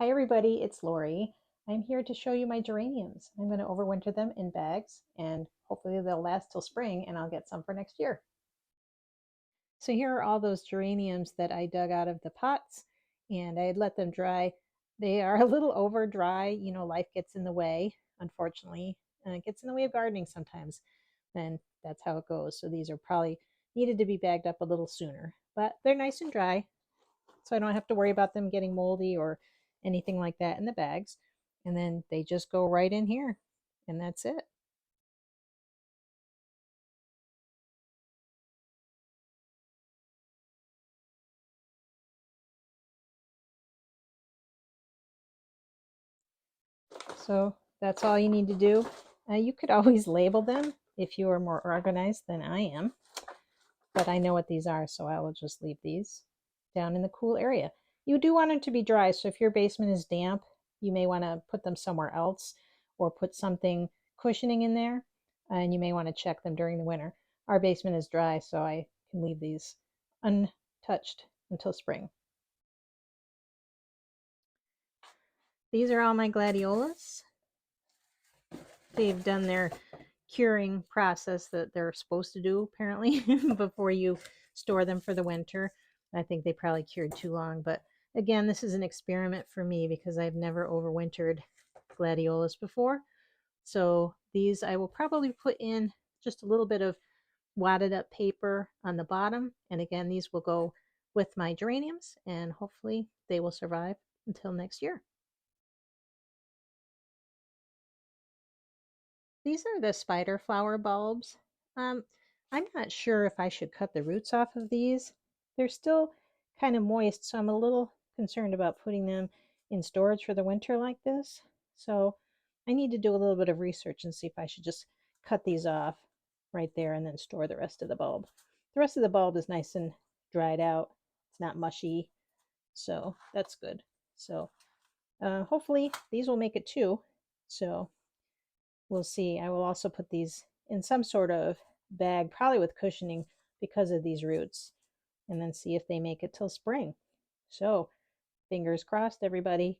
Hi everybody, it's Lori. I'm here to show you my geraniums. I'm going to overwinter them in bags and hopefully they'll last till spring and I'll get some for next year. So here are all those geraniums that I dug out of the pots and I had let them dry. They are a little over dry. You know, life gets in the way, unfortunately, and it gets in the way of gardening sometimes. And that's how it goes. So these are probably needed to be bagged up a little sooner, but they're nice and dry so I don't have to worry about them getting moldy or anything like that in the bags. And then they just go right in here, and that's it. So that's all you need to do. You could always label them if you are more organized than I am, but I know what these are, so I will just leave these down in the cool area. You do want them to be dry, so if your basement is damp, you may want to put them somewhere else or put something cushioning in there, and you may want to check them during the winter. Our basement is dry, so I can leave these untouched until spring. These are all my gladiolus. They've done their curing process that they're supposed to do apparently before you store them for the winter. I think they probably cured too long, but again, this is an experiment for me because I've never overwintered gladiolus before. So these I will probably put in just a little bit of wadded up paper on the bottom, and again, these will go with my geraniums and hopefully they will survive until next year. These are the spider flower bulbs. Um, I'm not sure if I should cut the roots off of these. They're still kind of moist, so I'm a little concerned about putting them in storage for the winter like this. So I need to do a little bit of research and see if I should just cut these off right there and then store the rest of the bulb. The rest of the bulb is nice and dried out. It's not mushy, so that's good. So hopefully these will make it too. So we'll see. I will also put these in some sort of bag, probably with cushioning because of these roots, and then see if they make it till spring. So, fingers crossed, everybody.